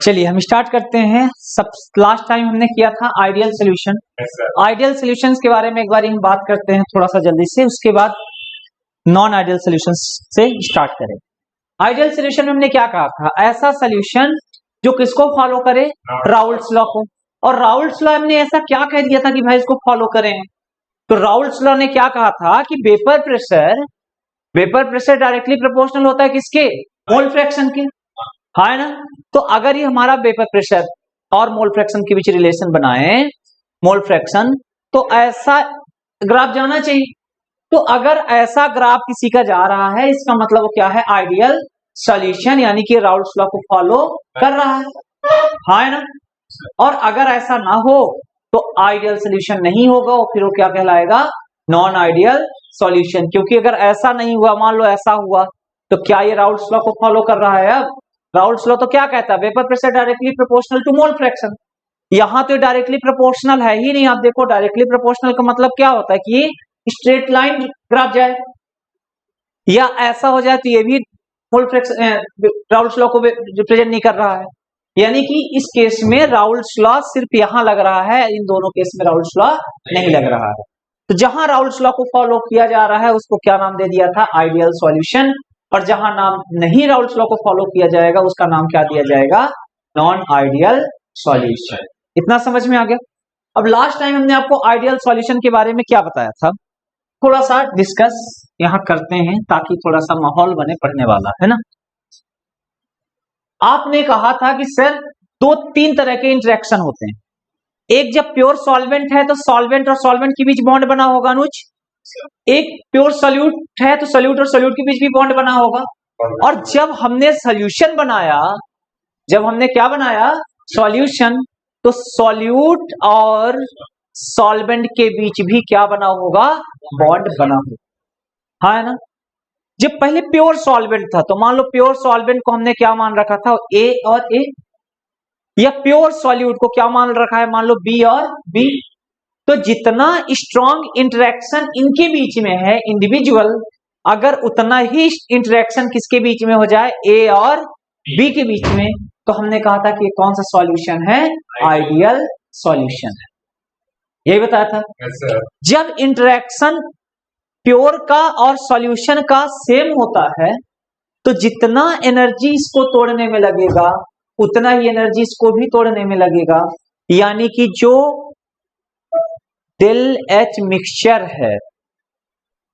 चलिए हम स्टार्ट करते हैं। सब लास्ट टाइम हमने किया था आइडियल सॉल्यूशन। आइडियल सॉल्यूशंस के बारे में एक बार हम बात करते हैं थोड़ा सा जल्दी से, उसके बाद नॉन आइडियल सॉल्यूशंस से स्टार्ट करें। आइडियल सॉल्यूशन में हमने क्या कहा था? ऐसा सॉल्यूशन जो किसको फॉलो करे? राउल्ट्स लॉ को। और राउल्ट्स लॉ हमने ऐसा क्या कह दिया था कि भाई इसको फॉलो करें? तो राउल्ट्स लॉ ने क्या कहा था कि वेपर प्रेशर डायरेक्टली प्रोपोर्शनल होता है किसके? मोल फ्रैक्शन के, है ना। तो अगर ये हमारा वेपर प्रेशर और मोल फ्रैक्शन के बीच रिलेशन बनाए, मोल फ्रैक्शन, तो ऐसा ग्राफ जाना चाहिए। तो अगर ऐसा ग्राफ किसी का जा रहा है, इसका मतलब वो क्या है? आइडियल सॉल्यूशन, यानी कि राउल्ट्स लॉ को फॉलो कर रहा है ना। और अगर ऐसा ना हो तो आइडियल सॉल्यूशन नहीं होगा, और फिर वो क्या कहलाएगा? Non ideal solution. क्योंकि अगर ऐसा नहीं हुआ, मान लो ऐसा हुआ, तो क्या ये राउल्ट्स लॉ को फॉलो कर रहा है? अब राउल्ट्स लॉ तो क्या कहता है? Vapour pressure directly proportional to mole fraction. यहां तो डायरेक्टली प्रोपोर्शनल है ही नहीं। आप देखो, डायरेक्टली प्रोपोर्शनल का मतलब क्या होता है कि स्ट्रेट लाइन ग्राफ जाए, या ऐसा हो जाए तो ये भी मोल फ्रैक्शन राउल्ट्स लॉ को रिप्रेजेंट नहीं कर रहा है। यानी कि इस केस में राउल्ट्स लॉ सिर्फ यहां लग रहा है, इन दोनों केस में राउल्ट्स लॉ नहीं लग रहा है। तो जहां राउल्ट्स लॉ को फॉलो किया जा रहा है उसको क्या नाम दे दिया था? Ideal solution. और जहां नाम नहीं राउल्ट्स लॉ को फॉलो किया जाएगा उसका नाम क्या दिया जाएगा? Non ideal solution. इतना समझ में आ गया? अब लास्ट टाइम हमने आपको आइडियल सॉल्यूशन के बारे में क्या बताया था, थोड़ा सा डिस्कस यहां करते हैं ताकि थोड़ा सा माहौल बने पढ़ने वाला, है ना। आपने कहा था कि सर 2-3 तरह के इंटरेक्शन होते हैं। एक जब प्योर सॉल्वेंट है तो सॉल्वेंट और सॉल्वेंट के बीच बॉन्ड बना होगा अनुज। एक प्योर सॉल्यूट है तो सॉल्यूट और सॉल्यूट के बीच भी बॉन्ड बना होगा। और जब हमने सॉल्यूशन बनाया, जब हमने क्या बनाया? सॉल्यूशन, तो सॉल्यूट और सॉल्वेंट के बीच भी क्या बना होगा? बॉन्ड बना होगा, है ना। जब पहले प्योर सॉल्वेंट था तो मान लो प्योर सॉल्वेंट को हमने क्या मान रखा था? ए और ए। या प्योर सॉल्यूट को क्या मान रखा है? मान लो बी और बी। तो जितना स्ट्रॉन्ग इंटरेक्शन इनके बीच में है इंडिविजुअल, अगर उतना ही इंटरेक्शन किसके बीच में हो जाए? ए और बी के बीच में, तो हमने कहा था कि ये कौन सा सॉल्यूशन है? आइडियल सॉल्यूशन है। यही बताया था। जब इंटरेक्शन प्योर का और सॉल्यूशन का सेम होता है तो जितना एनर्जी इसको तोड़ने में लगेगा उतना ही एनर्जी इसको भी तोड़ने में लगेगा। यानी कि जो डेल एच मिक्सचर है,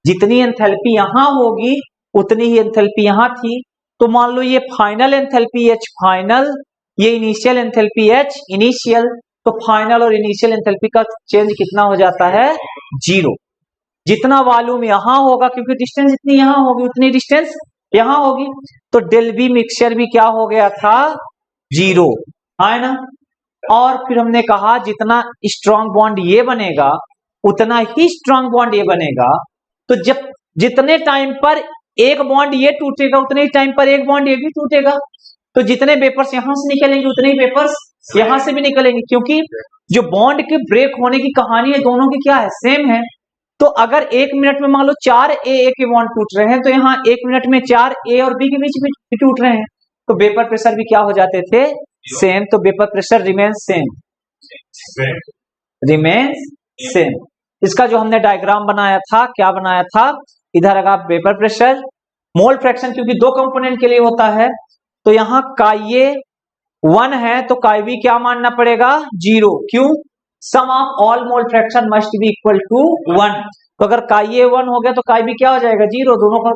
जितनी एंथैल्पी यहां होगी उतनी ही एंथैल्पी यहां थी। तो मान लो ये फाइनल एंथैल्पी एच फाइनल, ये इनिशियल एंथैल्पी एच इनिशियल, तो फाइनल और इनिशियल एंथैल्पी का चेंज कितना हो जाता है? 0। जितना वॉल्यूम यहां होगा, क्योंकि डिस्टेंस जितनी यहां होगी उतनी डिस्टेंस यहां होगी, तो डेल बी मिक्सचर भी क्या हो गया था? 0, है ना। और फिर हमने कहा जितना स्ट्रॉन्ग बॉन्ड ये बनेगा उतना ही स्ट्रॉन्ग बॉन्ड ये बनेगा। तो जब जितने टाइम पर एक बॉन्ड ये टूटेगा उतने ही टाइम पर एक बॉन्ड ये भी टूटेगा। तो जितने पेपर्स यहां से निकलेंगे उतने ही पेपर्स यहां से भी निकलेंगे, क्योंकि जो बॉन्ड के ब्रेक होने की कहानी है दोनों की क्या है? सेम है। तो अगर 1 मिनट में मान लो 4 ए के बॉन्ड टूट रहे हैं, तो यहाँ 1 मिनट में 4 ए और बी के बीच भी टूट रहे हैं, तो वेपर प्रेशर भी क्या हो जाते थे? सेम। तो वेपर प्रेशर रिमेन्स सेम। इसका जो हमने डायग्राम बनाया था, क्या बनाया था? इधर अगर वेपर प्रेशर, मोल फ्रैक्शन क्योंकि 2 कंपोनेंट के लिए होता है, तो यहाँ काई 1 है तो काई बी क्या मानना पड़ेगा? 0। क्यों? Sum of all mole fraction must be equal to 1। तो अगर काई 1 हो गया तो काई बी क्या हो जाएगा? 0। दोनों का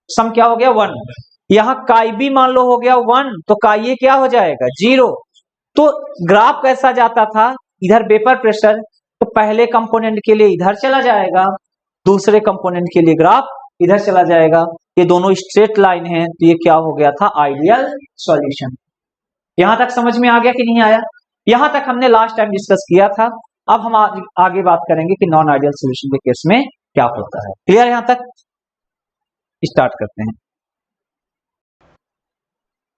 सम क्या हो गया? 1। यहां काई बी मान लो हो गया 1 तो काई क्या हो जाएगा? 0। तो ग्राफ कैसा जाता था? इधर वेपर प्रेशर, तो पहले कंपोनेंट के लिए इधर चला जाएगा, दूसरे कंपोनेंट के लिए ग्राफ इधर चला जाएगा। ये दोनों स्ट्रेट लाइन है, तो ये क्या हो गया था? Ideal solution. यहां तक समझ में आ गया कि नहीं आया? यहां तक हमने लास्ट टाइम डिस्कस किया था। अब हम आगे बात करेंगे कि नॉन आइडियल सॉल्यूशन के केस में क्या होता है। क्लियर? यहां तक स्टार्ट करते हैं।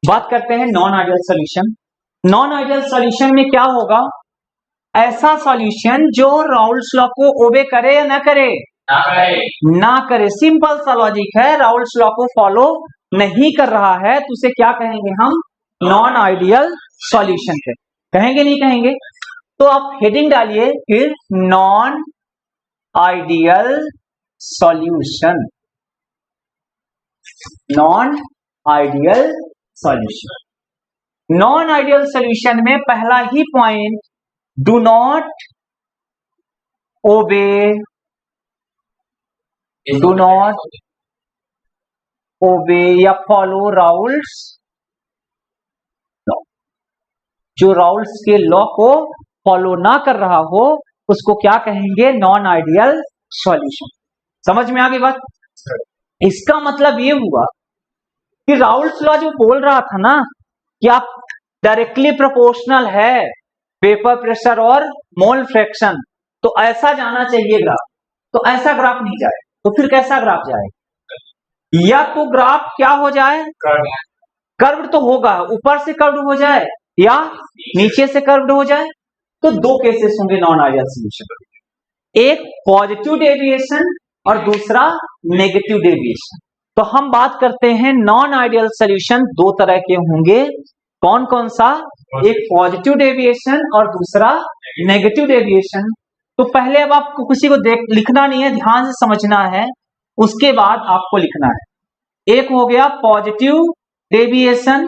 बात करते हैं non ideal solution. Non ideal solution में क्या होगा? ऐसा सॉल्यूशन जो राउल्ट्स लॉ को ओबे करे या ना करे? ना करे। सिंपल सा लॉजिक है, राउल्ट्स लॉ को फॉलो नहीं कर रहा है तो उसे क्या कहेंगे हम? नॉन आइडियल सॉल्यूशन पे, कहेंगे नहीं कहेंगे? तो आप हेडिंग डालिए फिर non ideal solution, non ideal solution. Non ideal solution में पहला ही point, do not obey, do not obey या फॉलो राउल्स लॉ। जो राउल्स के लॉ को फॉलो ना कर रहा हो उसको क्या कहेंगे? नॉन आइडियल सॉल्यूशन। समझ में आ गई बात? इसका मतलब ये हुआ कि राउल्स लॉ जो बोल रहा था ना कि आप डायरेक्टली प्रोपोर्शनल है वेपर प्रेशर और मोल फ्रैक्शन, तो ऐसा जाना चाहिए ग्राफ, तो ऐसा ग्राफ नहीं जाए, तो फिर कैसा ग्राफ जाए? या तो ग्राफ क्या हो जाए? कर्व्ड तो होगा, ऊपर से कर्व्ड हो जाए या नीचे से कर्व्ड हो जाए। तो दो केसेस होंगे नॉन आइडियल सॉल्यूशन, एक पॉजिटिव डेविएशन और दूसरा नेगेटिव डेविएशन। तो हम बात करते हैं नॉन आइडियल सॉल्यूशन दो तरह के होंगे, कौन कौन सा? एक पॉजिटिव डेविएशन और दूसरा नेगेटिव डेविएशन। तो पहले अब आपको किसी को लिखना नहीं है, ध्यान से समझना है, उसके बाद आपको लिखना है। एक हो गया पॉजिटिव डेविएशन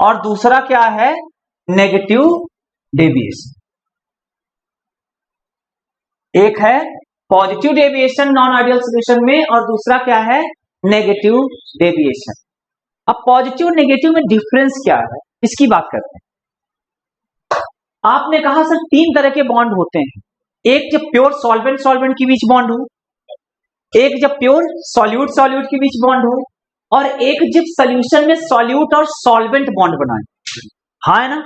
और दूसरा क्या है? Negative deviation. एक है positive deviation non ideal solution में और दूसरा क्या है? Negative deviation. अब पॉजिटिव नेगेटिव में डिफरेंस क्या है इसकी बात करते हैं। आपने कहा सर तीन तरह के बॉन्ड होते हैं, एक जब प्योर सॉल्वेंट सॉल्वेंट के बीच बॉन्ड हो, एक जब प्योर सॉल्यूट सॉल्यूट के बीच बॉन्ड हो, और एक जब सॉल्यूशन में सॉल्यूट और सॉल्वेंट बॉन्ड बनाए। हाँ है ना?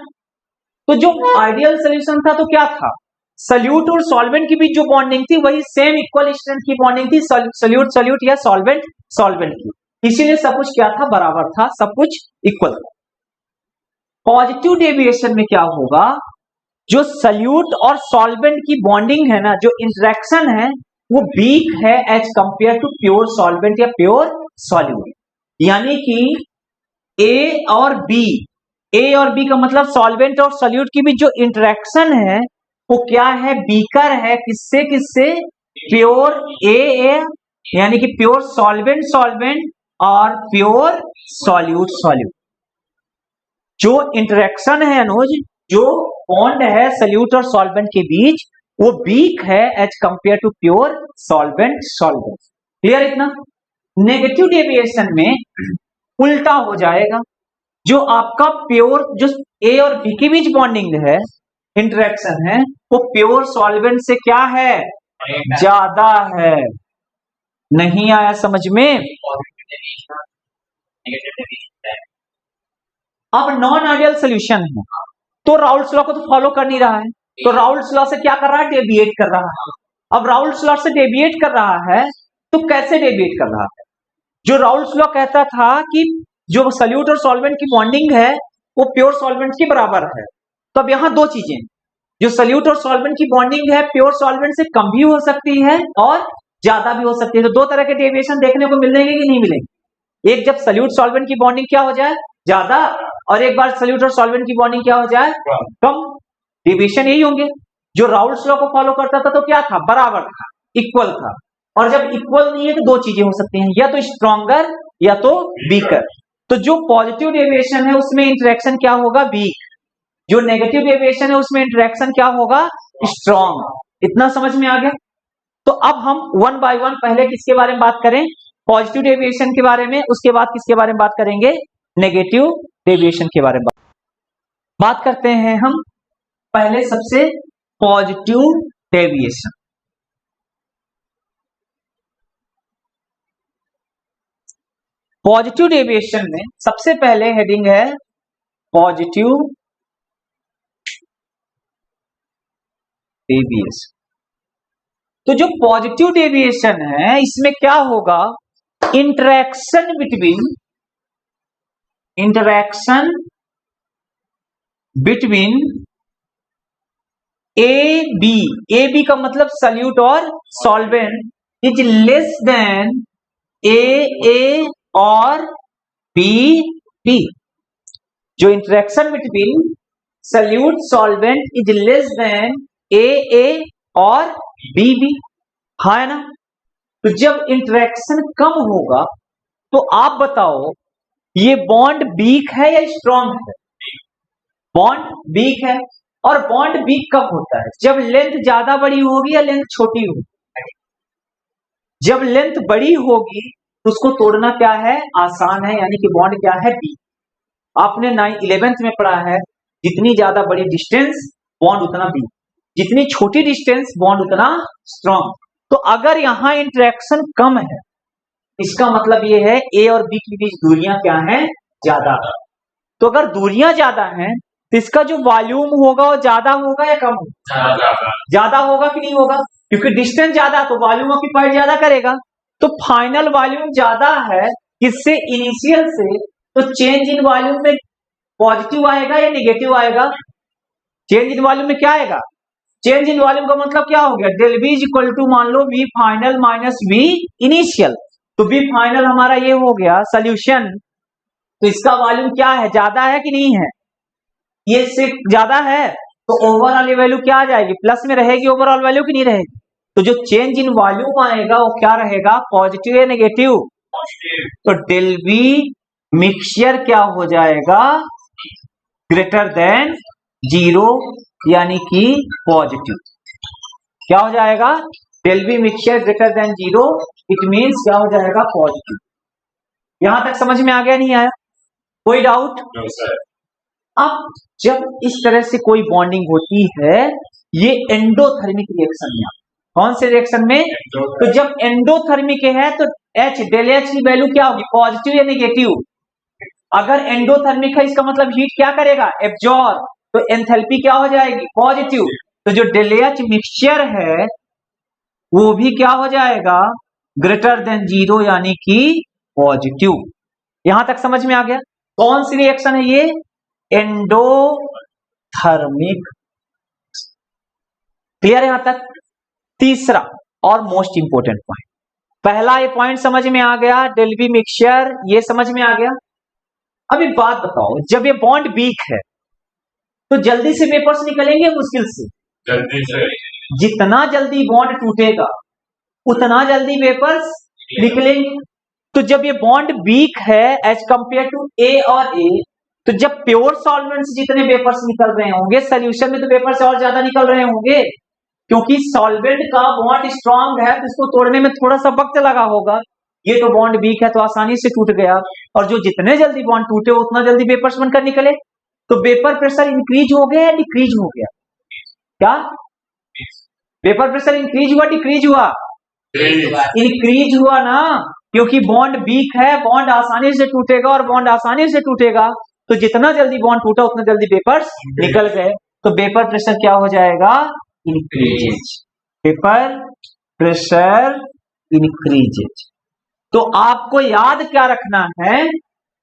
तो जो आइडियल सॉल्यूशन था तो क्या था? सॉल्यूट और सॉल्वेंट के बीच जो बॉन्डिंग थी वही सेम इक्वल स्ट्रेंथ की बॉन्डिंग थी, सॉल्यूट सॉल्यूट या सॉल्वेंट सॉल्वेंट की, इसीलिए सब कुछ क्या था? बराबर था, सब कुछ इक्वल था। पॉजिटिव डेविएशन में क्या होगा? जो सॉल्यूट और सॉल्वेंट की बॉन्डिंग है ना, जो इंटरेक्शन है वो वीक है as compare to pure solvent या प्योर सॉल्यूट। यानी कि ए और बी का मतलब सॉल्वेंट और सॉल्यूट की भी जो इंटरेक्शन है वो क्या है? वीकर है। किससे किससे? प्योर ए यानी कि प्योर सॉल्वेंट सॉल्वेंट और प्योर सॉल्यूट सॉल्यूट। जो इंटरेक्शन है अनुज, जो बॉन्ड है सॉल्यूट और सॉल्वेंट के बीच, वो वीक है as compare to pure solvent solvent. Clear इतना? नेगेटिव डेविएशन में उल्टा हो जाएगा, जो आपका प्योर जो ए और बी के बीच बॉन्डिंग है, इंटरेक्शन है, वो प्योर सॉल्वेंट से क्या है? ज्यादा है। नहीं आया समझ में? अब नॉन आइडियल सॉल्यूशन है तो राउल्स लॉ को तो फॉलो कर नहीं रहा है, तो राउल्स लॉ से क्या कर रहा है? डेविएट कर रहा है। अब राउल्स लॉ से डेविएट कर रहा है तो कैसे डेविएट कर रहा है? जो राउल्स लॉ कहता था कि जो सॉल्यूट और सॉल्वेंट की बॉन्डिंग है वो प्योर सॉल्वेंट के बराबर है, तो अब यहां दो चीजें, जो सॉल्यूट और सॉल्वेंट की बॉन्डिंग है प्योर सॉल्वेंट से कम भी हो सकती है और ज्यादा भी हो सकती है। तो दो तरह के डेविएशन देखने को मिलेंगे कि नहीं मिलेंगे? एक जब सॉल्यूट सॉल्वेंट की बॉन्डिंग क्या हो जाए? ज्यादा, और एक बार सॉल्यूट और सॉल्वेंट की बॉन्डिंग क्या हो जाए? कम। डेविएशन यही होंगे। जो राउल्स लॉ को फॉलो करता था तो क्या था? बराबर था, इक्वल था। और जब इक्वल नहीं है तो दो चीजें हो सकती हैं, या तो स्ट्रॉन्गर या तो वीकर। तो जो पॉजिटिव डेविएशन है उसमें इंटरेक्शन क्या होगा? वीक। जो नेगेटिव डेविएशन है उसमें इंटरेक्शन क्या होगा? स्ट्रॉन्ग। इतना समझ में आ गया? तो अब हम वन बाय वन पहले किसके बारे में बात करें? पॉजिटिव डेविएशन के बारे में, उसके बाद किसके बारे में बात करेंगे? नेगेटिव डेविएशन के बारे में बात करते हैं हम। पहले सबसे पॉजिटिव डेविएशन। पॉजिटिव डेविएशन में सबसे पहले हेडिंग है पॉजिटिव डेविएशन। तो जो पॉजिटिव डेविएशन है इसमें क्या होगा? इंटरेक्शन बिटवीन ए बी का मतलब सॉल्यूट और solvent is less than A और बी। जो interaction between solute solvent is less than A और बी, हाँ है ना। तो जब इंटरेक्शन कम होगा तो आप बताओ ये बॉन्ड वीक है या स्ट्रांग है? बॉन्ड वीक है। और बॉन्ड वीक कब होता है? जब लेंथ ज्यादा बड़ी होगी या लेंथ छोटी होगी? जब लेंथ बड़ी होगी तो उसको तोड़ना क्या है? आसान है, यानी कि बॉन्ड क्या है? वीक। आपने 11th में पढ़ा है, जितनी ज्यादा बड़ी डिस्टेंस बॉन्ड उतना वीक, जितनी छोटी डिस्टेंस बॉन्ड उतना स्ट्रांग। तो अगर यहां इंटरेक्शन कम है, इसका मतलब ये है ए और बी के बीच दूरियां क्या हैं? ज्यादा। तो अगर दूरियां ज्यादा हैं तो इसका जो वॉल्यूम होगा वो ज्यादा होगा या कम होगा? ज्यादा होगा कि नहीं होगा? क्योंकि डिस्टेंस ज्यादा तो वॉल्यूम ऑक्यूपाइड ज्यादा करेगा। तो फाइनल वॉल्यूम ज्यादा है किससे? इनिशियल से। तो चेंज इन वॉल्यूम में पॉजिटिव आएगा या नेगेटिव आएगा? चेंज इन वॉल्यूम में क्या आएगा? चेंज इन वॉल्यूम का मतलब क्या हो गया? Del V is equal to, मान लो V final minus V initial. तो वी फाइनल हमारा ये हो गया सोल्यूशन। तो इसका वॉल्यूम क्या है? ज्यादा है कि नहीं है? ये से ज्यादा है तो ओवरऑल वैल्यू क्या आ जाएगी? प्लस में रहेगी ओवरऑल वैल्यू की नहीं रहेगी? तो जो चेंज इन वॉल्यूम आएगा वो क्या रहेगा? पॉजिटिव या नेगेटिव? तो डेल वी मिक्सचर क्या हो जाएगा? ग्रेटर देन 0, यानी कि पॉजिटिव। क्या हो जाएगा? Del V mixture greater than 0, it means क्या हो जाएगा? पॉजिटिव। यहां तक समझ में आ गया नहीं आया? कोई डाउट? अब जब इस तरह से कोई बॉन्डिंग होती है, ये एंडोथर्मिक रिएक्शन में, कौन से रिएक्शन में? तो जब एंडोथर्मिक है तो H डेल H की वैल्यू क्या होगी? पॉजिटिव या नेगेटिव? अगर एंडोथर्मिक है इसका मतलब हीट क्या करेगा? एब्जॉर्ब। तो एंथैल्पी क्या हो जाएगी? पॉजिटिव। तो जो डेल H मिक्सचर है वो भी क्या हो जाएगा? ग्रेटर देन 0, यानी कि पॉजिटिव। यहां तक समझ में आ गया? कौन सी रिएक्शन है ये? एंडोथर्मिक। क्लियर है यहां तक? तीसरा और मोस्ट इंपोर्टेंट पॉइंट, पहला ये पॉइंट समझ में आ गया, डेल वी मिक्सचर ये समझ में आ गया। अब एक बात बताओ, जब ये बॉन्ड वीक है तो जल्दी से वेपर्स निकलेंगे मुश्किल से? जल्दी से। जितना जल्दी बॉन्ड टूटेगा उतना जल्दी वेपर्स निकलेंगे। तो जब ये बॉन्ड वीक है एज कंपेयर टू ए और ए, तो जब प्योर सॉल्वेंट्स जितने वेपर्स निकल रहे होंगे, सोल्यूशन में तो वेपर्स और ज्यादा निकल रहे होंगे, क्योंकि सॉल्वेंट का बॉन्ड स्ट्रांग है तो इसको तोड़ने में थोड़ा सा वक्त लगा होगा। ये तो बॉन्ड वीक है तो आसानी से टूट गया, और जो जितने जल्दी बॉन्ड टूटे उतना जल्दी वेपर्स बनकर निकले। तो वेपर प्रेशर इंक्रीज हो गया या डिक्रीज हो गया? क्या वेपर प्रेशर इंक्रीज हुआ डिक्रीज हुआ? इंक्रीज हुआ ना, क्योंकि बॉन्ड वीक है, बॉन्ड आसानी से टूटेगा, और बॉन्ड आसानी से टूटेगा तो जितना जल्दी बॉन्ड टूटा उतना जल्दी वेपर्स निकल गए। तो वेपर प्रेशर क्या हो जाएगा? इंक्रीजेज। Vapour pressure increases. तो आपको याद क्या रखना है?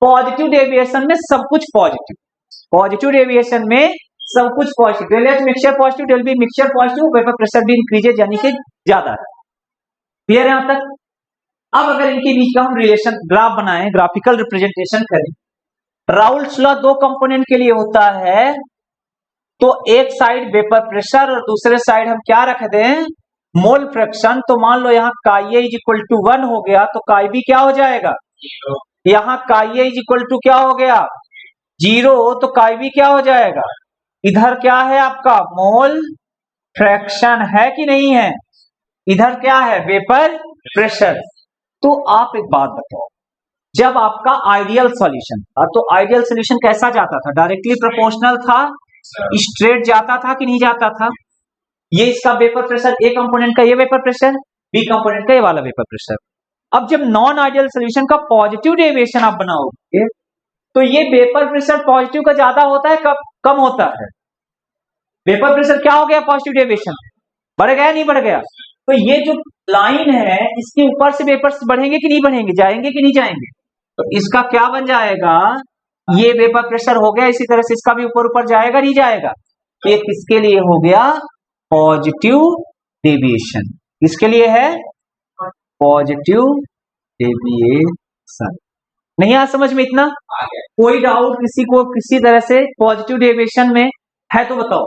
पॉजिटिव डेविएशन में सब कुछ पॉजिटिव, पॉजिटिव डेविएशन में सब कुछ positive. Del H mixture positive, del B mixture positive, vapour pressure भी इंक्रीजेज, यानी कि ज्यादा है। क्लियर है यहां तक? अब अगर इनके बीच का हम रिलेशन ग्राफ बनाएं, ग्राफिकल रिप्रेजेंटेशन करें, राउल्ट्स लॉ दो कंपोनेंट के लिए होता है। तो एक साइड वेपर प्रेशर और दूसरे साइड हम क्या रख दें? Mole fraction. तो मान लो यहाँ काई इज इक्वल टू 1 हो गया तो काई बी क्या हो जाएगा? यहाँ काई इज इक्वल टू क्या हो गया? 0, तो काई बी क्या हो जाएगा? इधर क्या है आपका? मोल फ्रैक्शन है कि नहीं है? इधर क्या है? Vapour pressure. तो आप एक बात बताओ, जब आपका आइडियल सॉल्यूशन था तो आइडियल सॉल्यूशन कैसा जाता था? डायरेक्टली प्रोपोर्शनल था, स्ट्रेट जाता था कि नहीं जाता था? ये इसका वेपर प्रेशर, ए कंपोनेंट का ये वेपर प्रेशर, बी कंपोनेंट का ये वाला वेपर प्रेशर। अब जब नॉन आइडियल सॉल्यूशन का पॉजिटिव डेविएशन आप बनाओगे तो ये वेपर प्रेशर पॉजिटिव का ज्यादा होता है कम होता है? वेपर प्रेशर क्या हो गया? पॉजिटिव डेविएशन बढ़ गया नहीं बढ़ गया? तो ये जो लाइन है इसके ऊपर से वेपर्स बढ़ेंगे कि नहीं बढ़ेंगे? जाएंगे कि नहीं जाएंगे? तो इसका क्या बन जाएगा? ये वेपर प्रेशर हो गया, इसी तरह से इसका भी ऊपर ऊपर जाएगा नहीं जाएगा? तो ये किसके लिए हो गया? Positive deviation. किसके लिए है? Positive deviation. नहीं आ समझ में इतना? कोई डाउट किसी को किसी तरह से पॉजिटिव डेविएशन में है तो बताओ।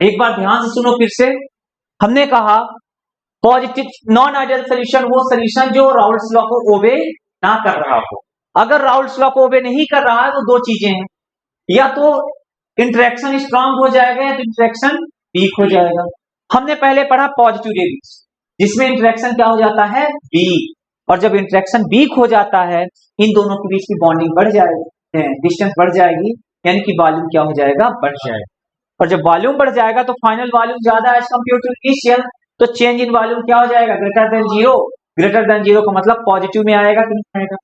एक बार ध्यान से सुनो फिर से। हमने कहा पॉजिटिव नॉन आइडियल सोल्यूशन वो सोल्यूशन जो राउल्ट्स लॉ को ओबे ना कर रहा हो। अगर राउल्ट्स लॉ को ओबे नहीं कर रहा है तो दो चीजें हैं, या तो इंटरेक्शन स्ट्रांग हो जाएगा या तो इंटरेक्शन वीक हो जाएगा। हमने पहले पढ़ा पॉजिटिव डेविएशन जिसमें इंटरेक्शन क्या हो जाता है, वीक, और जब इंटरेक्शन वीक हो जाता है इन दोनों के बीच की बॉन्डिंग बढ़ जाएगी, डिस्टेंस बढ़ जाएगी, यानी कि वॉल्यूम क्या हो जाएगा, बढ़ जाएगा। और जब वॉल्यूम बढ़ जाएगा तो फाइनल वॉल्यूम ज्यादा एज कंपेयर टू इनिशियल, तो चेंज इन वॉल्यूम क्या हो जाएगा, greater than zero. Greater than zero का मतलब पॉजिटिव में आएगा कि नहीं आएगा,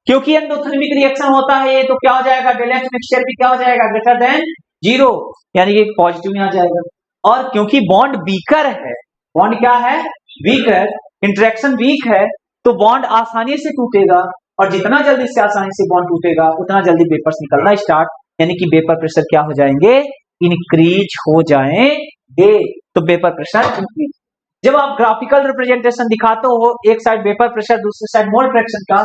क्योंकि एंडोथर्मिक रिएक्शन होता है तो क्या हो जाएगा, डायलेक्ट मिक्सचर भी क्या हो जाएगा, ग्रेटर देन जीरो, यानी कि पॉजिटिव में आ जाएगा। और क्योंकि बॉन्ड वीकर है, बॉन्ड क्या है, वीकर, इंटरेक्शन वीक है, तो बॉन्ड आसानी से टूटेगा, और जितना जल्दी से आसानी से बॉन्ड टूटेगा उतना जल्दी वेपर्स निकलना स्टार्ट, यानी कि वेपर प्रेशर क्या हो जाएंगे, इंक्रीज हो जाएंगे। तो वेपर प्रेशर इंक्रीज। जब आप ग्राफिकल रिप्रेजेंटेशन दिखाते हो, एक साइड वेपर प्रेशर दूसरी साइड मोल फ्रैक्शन का,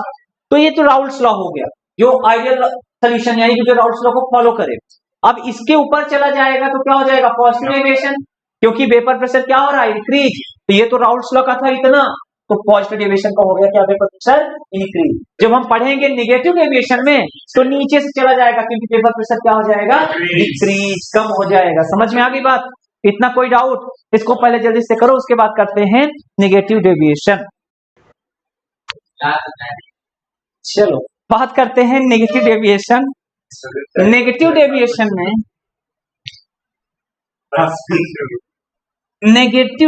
तो ये तो राउल्ट्स लॉ हो गया जो आइडियल सॉल्यूशन यानी कि जो राउल्ट्स लॉ को फॉलो करे। अब इसके ऊपर चला जाएगा तो क्या हो जाएगा, पॉजिटिव डेविएशन, क्योंकि वेपर प्रेशर क्या हो रहा है, इंक्रीज। तो ये तो राउल्ट्स लॉ का था इतना, तो पॉजिटिव डेविएशन का हो गया क्या, वेपर प्रेशर इंक्रीज। जब हम पढ़ेंगे नेगेटिव डेविएशन में तो नीचे से चला जाएगा, क्योंकि वेपर प्रेशर क्या हो जाएगा, डिक्रीज, कम हो जाएगा। समझ में आ गई बात? इतना कोई डाउट? इसको पहले जल्दी से करो, उसके बाद करते हैं नेगेटिव डेविएशन। चलो बात करते हैं नेगेटिव डेविएशन। नेगेटिव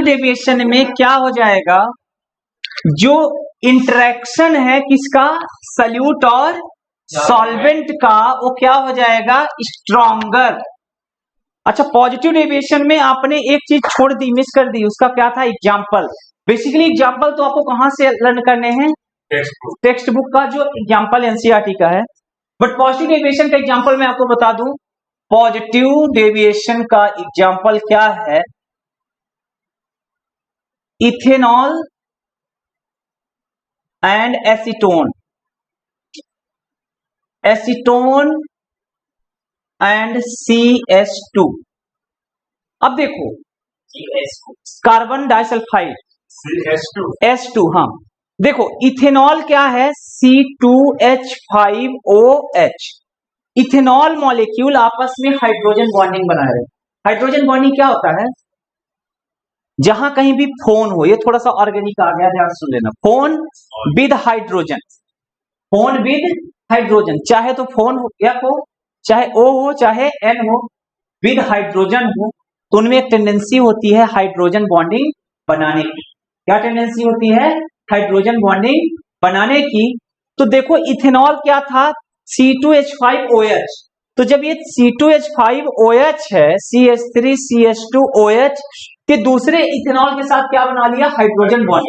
डेविएशन में क्या हो जाएगा, जो इंटरेक्शन है किसका, सल्यूट और सॉल्वेंट का, वो क्या हो जाएगा, स्ट्रॉन्गर। अच्छा, पॉजिटिव डेविएशन में आपने एक चीज छोड़ दी, मिस कर दी, उसका क्या था, एग्जाम्पल। बेसिकली एग्जाम्पल तो आपको कहां से लर्न करने हैं, टेक्स्ट बुक का जो एग्जाम्पल एनसीईआरटी का है। बट पॉजिटिव डेविएशन का एग्जाम्पल मैं आपको बता दूं, पॉजिटिव डेविएशन का एग्जाम्पल क्या है, ethanol and acetone, acetone and CH2। अब देखो कार्बन डाइसल्फाइड S2, हाँ देखो इथेनॉल क्या है, C2H5OH। इथेनॉल मॉलिक्यूल आपस में हाइड्रोजन बॉन्डिंग बना रहे। हाइड्रोजन बॉन्डिंग क्या होता है, जहां कहीं भी फोन हो, ये थोड़ा सा ऑर्गेनिक आ गया, ध्यान सुन लेना, phone with hydrogen, phone with hydrogen, चाहे तो फोन हो F हो, चाहे O हो, चाहे N हो, विद हाइड्रोजन हो, तो उनमें एक टेंडेंसी होती है हाइड्रोजन बॉन्डिंग बनाने की। क्या टेंडेंसी होती है, हाइड्रोजन बॉन्डिंग बनाने की। तो देखो इथेनॉल क्या था, C2H5OH, तो जब ये C2H5OH है, CH3CH2OH के दूसरे इथेनॉल के साथ क्या बना लिया, हाइड्रोजन बॉन्ड।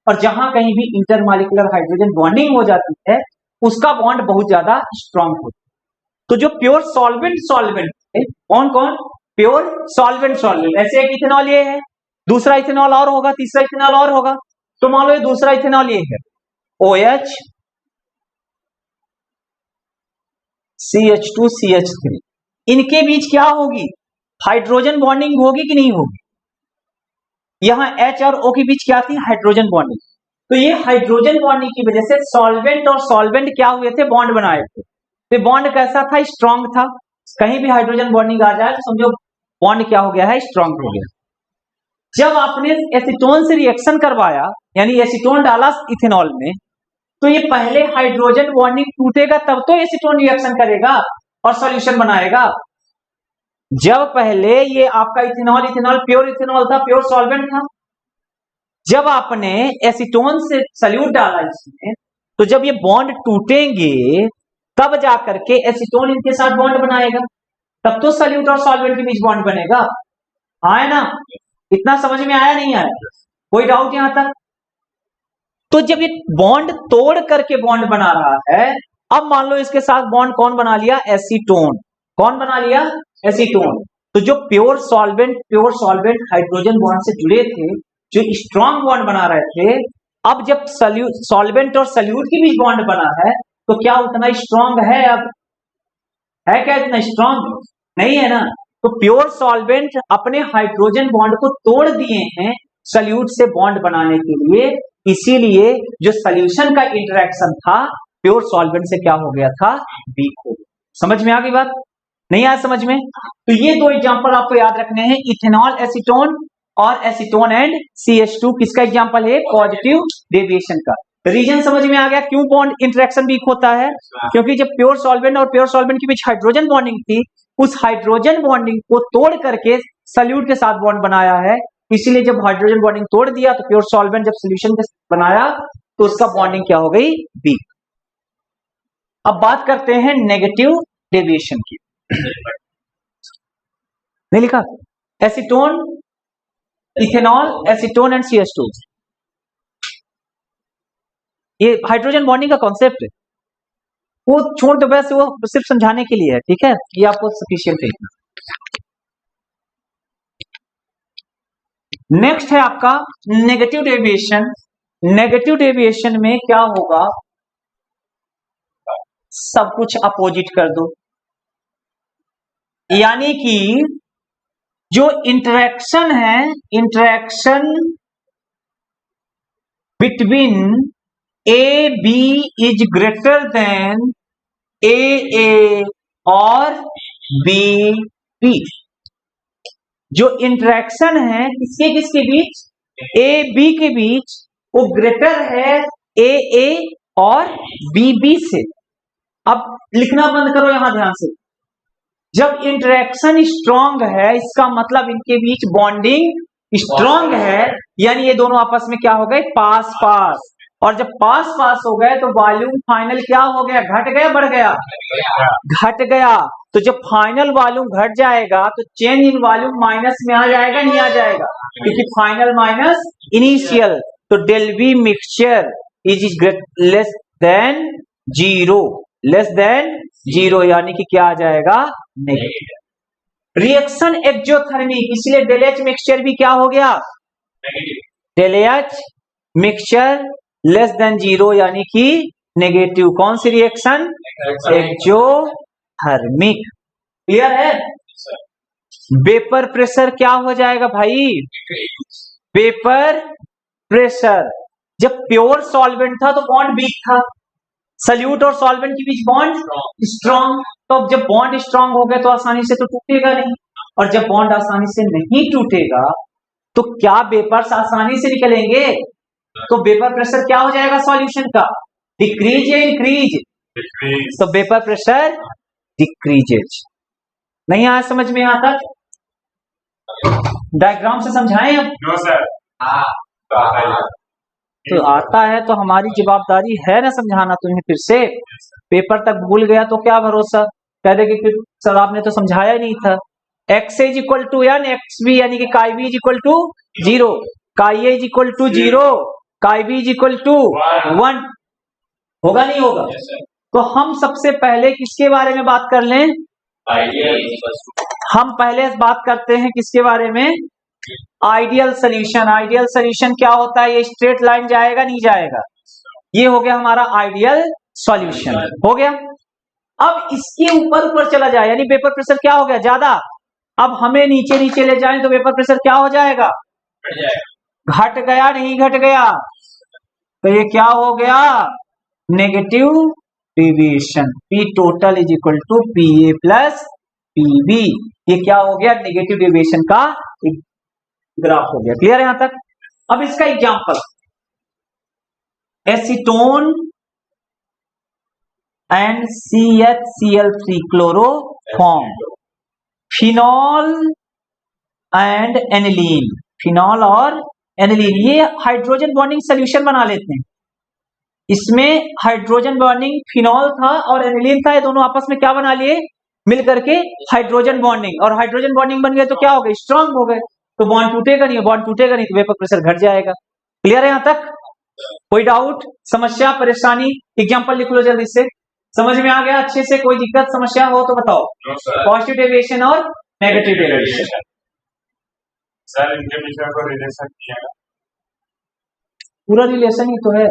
और जहां कहीं भी इंटरमॉलिक्यूलर हाइड्रोजन बॉन्डिंग हो जाती है उसका बॉन्ड बहुत ज्यादा स्ट्रांग होता है। तो जो प्योर सॉल्वेंट है, कौन कौन, प्योर सॉल्वेंट, ऐसे एक इथेनॉल ये है, दूसरा इथेनॉल और होगा, तीसरा इथेनॉल और होगा, तो मान लो ये दूसरा इथेनॉल ये है OH CH2 CH3, इनके बीच क्या होगी, हाइड्रोजन बॉन्डिंग होगी कि नहीं होगी, यहां H और O के बीच क्या थी, हाइड्रोजन बॉन्डिंग। तो ये हाइड्रोजन बॉन्डिंग की वजह से सॉल्वेंट और सॉल्वेंट क्या हुए थे, बॉन्ड बनाए थे। तो बॉन्ड कैसा था, स्ट्रांग था, कहीं भी हाइड्रोजन बॉन्डिंग आ जाए तो समझो बॉन्ड क्या हो गया है, स्ट्रांग हो गया। जब आपने एसीटोन से रिएक्शन करवाया, यानी एसीटोन डाला इथेनॉल में, तो ये पहले हाइड्रोजन बॉन्डिंग टूटेगा तब तो एसीटोन रिएक्शन करेगा और सॉल्यूशन बनाएगा। जब पहले ये आपका इथेनॉल प्योर इथेनॉल था, प्योर सॉल्वेंट था, जब आपने एसीटोन से सल्यूट डाला इसमें, तो जब ये बॉन्ड टूटेंगे तब जाकर के एसीटोन इनके साथ बॉन्ड बनाएगा, तब तो सल्यूट और सॉल्वेंट के बीच बॉन्ड बनेगा। हाँ है ना, इतना समझ में आया नहीं आया, कोई डाउट यहां तक? तो जब ये बॉन्ड तोड़ करके बॉन्ड बना रहा है, अब मान लो इसके साथ बॉन्ड कौन बना लिया, एसीटोन। कौन बना लिया, एसीटोन। तो जो प्योर सॉल्वेंट हाइड्रोजन बॉन्ड से जुड़े थे, जो स्ट्रॉन्ग बॉन्ड बना रहे थे, अब जब सॉल्वेंट और सल्यूट के बीच बॉन्ड बना है तो क्या उतना स्ट्रांग है? अब है क्या इतना स्ट्रांग? नहीं है ना। तो प्योर सॉल्वेंट अपने हाइड्रोजन बॉन्ड को तोड़ दिए हैं सल्यूट से बॉन्ड बनाने के लिए, इसीलिए जो सॉल्यूशन का इंटरेक्शन था प्योर सॉल्वेंट से क्या हो गया था? वीक हो गया। समझ में आ गई बात? नहीं आया समझ में? तो ये दो एग्जांपल आपको याद रखने हैं, इथेनॉल एसीटोन और एसीटोन एंड CH2। किसका एग्जांपल है? पॉजिटिव डेविएशन का। रीजन समझ में आ गया क्यों बॉन्ड इंटरेक्शन वीक होता है? क्योंकि जब प्योर सॉल्वेंट और प्योर सॉल्वेंट के बीच हाइड्रोजन बॉन्डिंग थी, उस हाइड्रोजन बॉन्डिंग को तोड़ करके सल्यूट के साथ बॉन्ड बनाया है, इसीलिए जब हाइड्रोजन बॉन्डिंग तोड़ दिया तो प्योर सॉल्वेंट जब सोल्यूशन के साथ बनाया तो उसका बॉन्डिंग क्या हो गई? वीक। अब बात करते हैं नेगेटिव डेविएशन की। नहीं लिखा? Acetone, ethanol, acetone and CH2, ये हाइड्रोजन बॉन्डिंग का कॉन्सेप्ट है। वो छोड़ दो, वैसे वो सिर्फ समझाने के लिए है, ठीक है? ये आपको सफिशिएंट है। नेक्स्ट है आपका नेगेटिव डेविएशन। नेगेटिव डेविएशन में क्या होगा? सब कुछ अपोजिट कर दो, यानी कि जो इंटरेक्शन है, interaction between A B is greater than A और बी बी। जो इंटरेक्शन है किसके किसके बीच? ए बी के बीच, वो ग्रेटर है ए और बी से। अब लिखना बंद करो यहां ध्यान से। जब इंटरेक्शन स्ट्रांग है इसका मतलब इनके बीच बॉन्डिंग स्ट्रांग है, यानी ये दोनों आपस में क्या हो गए? पास पास। और जब पास पास हो गए तो वॉल्यूम फाइनल क्या हो गया? घट गया बढ़ गया? घट गया। तो जब फाइनल वॉल्यूम घट जाएगा तो चेंज इन वॉल्यूम माइनस में आ जाएगा, नहीं आ जाएगा? क्योंकि फाइनल माइनस इनिशियल। तो del V mixture is less than zero, less than zero, यानी कि क्या आ जाएगा? नेगेटिव। रिएक्शन एक्जोथर्मिक, इसलिए डेल एच मिक्सचर भी क्या हो गया? Del H mixture less than zero, यानी कि नेगेटिव। कौन सी रिएक्शन? एक्जोथर्मिक। क्लियर है? वेपर प्रेशर क्या हो जाएगा भाई? Vapour pressure. जब प्योर सॉल्वेंट था तो बॉन्ड वीक था, सल्यूट और सॉल्वेंट के बीच बॉन्ड स्ट्रांग। तो अब जब बॉन्ड स्ट्रांग हो गया तो आसानी से तो टूटेगा नहीं, और जब बॉन्ड आसानी से नहीं टूटेगा तो क्या वेपर्स आसानी से निकलेंगे? तो वेपर प्रेशर क्या हो जाएगा सॉल्यूशन का? डिक्रीज या इंक्रीज? तो वेपर प्रेशर डिक्रीजेज। नहीं आया समझ में? यहां तक डायग्राम से समझाएं हम? No sir. तो आता है तो हमारी जवाबदारी है ना समझाना तुम्हें। फिर से पेपर तक भूल गया तो क्या भरोसा, कह दे कि सर आपने तो समझाया ही नहीं था। X is equal to N X B, यानी कि chi B is equal to zero, chi A is equal to zero, chi B is equal to 1। होगा नहीं होगा? तो हम सबसे पहले किसके बारे में बात कर लें? हम पहले बात करते हैं किसके बारे में? Ideal solution. आइडियल सोल्यूशन क्या होता है? ये स्ट्रेट लाइन जाएगा नहीं जाएगा? ये हो गया हमारा आइडियल सॉल्यूशन। हो गया। अब इसके ऊपर चला जाए, यानी वेपर प्रेशर क्या हो गया? ज्यादा। अब हमें नीचे नीचे ले जाए तो वेपर प्रेशर क्या हो जाएगा? घट गया नहीं घट गया? तो ये क्या हो गया? Negative deviation. P total is equal to P A plus PB. ये क्या हो गया? नेगेटिव डेविएशन का एक ग्राफ हो गया। क्लियर है यहां तक? अब इसका example, acetone and CHCl3 chloroform, phenol and aniline, phenol और एनिलीन, ये हाइड्रोजन बॉन्डिंग सोल्यूशन बना लेते हैं। इसमें हाइड्रोजन बॉन्डिंग फिनॉल था और एनिलीन था, ये दोनों आपस में क्या बना लिए? मिल करके हाइड्रोजन बॉन्डिंग। और हाइड्रोजन बॉन्डिंग बन गए तो क्या हो गए? स्ट्रांग हो गए। तो बॉन्ड टूटेगा नहीं, बॉन्ड टूटेगा नहीं तो वेपर प्रेशर घट जाएगा। क्लियर है यहां तक? कोई डाउट, समस्या, परेशानी? एग्जांपल लिख लो जल्दी से। समझ में आ गया अच्छे से? कोई दिक्कत समस्या हो तो बताओ। पॉजिटिव डेविएशन और नेगेटिव डेविएशन। सर इनके बीच में कोई रिलेशन नहीं है? पूरा रिलेशन ही तो है।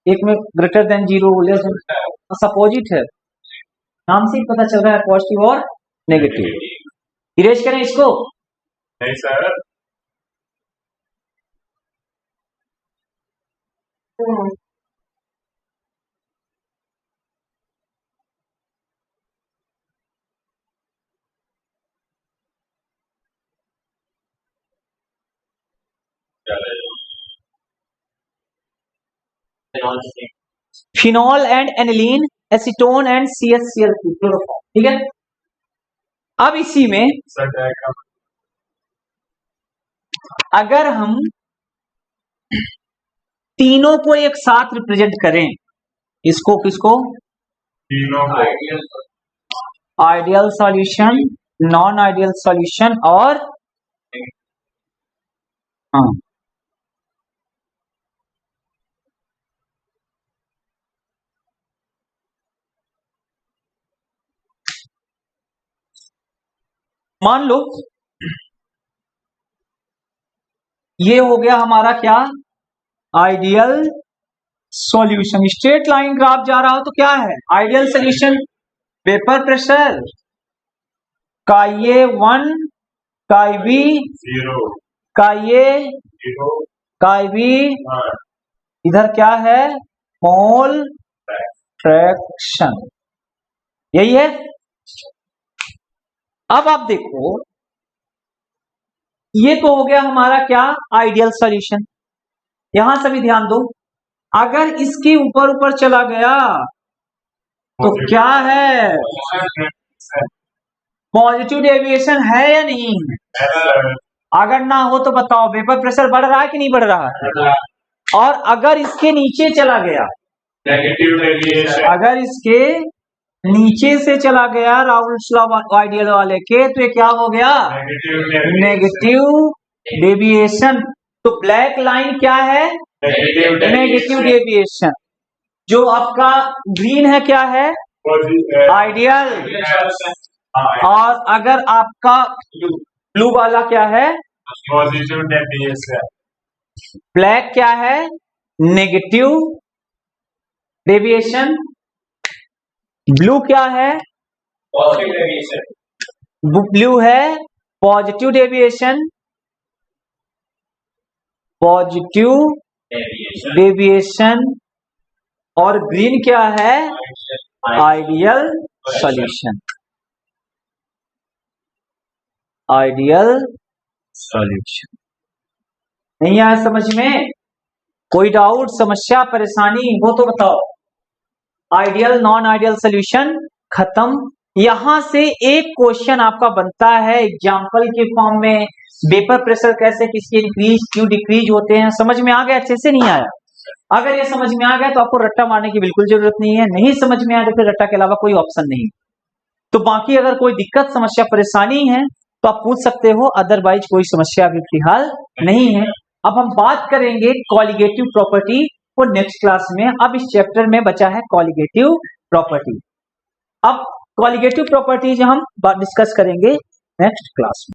एक में greater than 0 less than, opposite है, नाम से ही पता चल रहा है पॉजिटिव और नेगेटिव। इरेज करें इसको? नहीं sir. Phenol and aniline, acetone and CH_Cl3 chloroform. ठीक है, अब इसी में अगर हम तीनों को एक साथ रिप्रेजेंट करें, इसको किसको? तीनों को, ideal solution, non ideal solution और हाँ मान लो ये हो गया हमारा क्या? Ideal solution. Straight line graph जा रहा हो तो क्या है? Ideal solution. वेपर प्रेशर का ये 1, का भी 0, का ये 0, का भी, इधर क्या है? Mole fraction. यही है। अब आप देखो, ये तो हो गया हमारा क्या? Ideal solution. यहां सभी ध्यान दो, अगर इसके ऊपर ऊपर चला गया तो क्या है? पॉजिटिव डेविएशन है या नहीं है? अगर ना हो तो बताओ, वेपर प्रेशर बढ़ रहा है कि नहीं बढ़ रहा है? और अगर इसके नीचे चला गया, नेगेटिव डेविएशन, अगर इसके नीचे से चला गया राउल्स आइडियल वाले के, तो ये क्या हो गया? Negative deviation. तो ब्लैक लाइन क्या है? Negative deviation. जो आपका ग्रीन है क्या है? आइडियल। और अगर आपका ब्लू वाला क्या है? Positive deviation. ब्लैक क्या है? Negative deviation. ब्लू क्या है? Positive deviation. ब्लू है पॉजिटिव डेविएशन, पॉजिटिव डेविएशन। और ग्रीन क्या है? Ideal solution, ideal solution. नहीं आया समझ में? कोई डाउट, समस्या, परेशानी हो तो बताओ। आइडियल नॉन आइडियल सॉल्यूशन खत्म। यहां से एक क्वेश्चन आपका बनता है एग्जाम्पल के फॉर्म में, वेपर प्रेशर कैसे किसके इंक्रीज क्यों डिक्रीज होते हैं। समझ में आ गया? अच्छे से नहीं आया? अगर ये समझ में आ गया तो आपको रट्टा मारने की बिल्कुल जरूरत नहीं है। नहीं समझ में आया तो फिर रट्टा के अलावा कोई ऑप्शन नहीं। तो बाकी अगर कोई दिक्कत, समस्या, परेशानी है तो आप पूछ सकते हो, अदरवाइज कोई समस्या अभी फिलहाल नहीं है। अब हम बात करेंगे कॉलिगेटिव प्रॉपर्टी को नेक्स्ट क्लास में। अब इस चैप्टर में बचा है कॉलिगेटिव प्रॉपर्टी। अब कॉलिगेटिव प्रॉपर्टीज हम डिस्कस करेंगे नेक्स्ट क्लास में।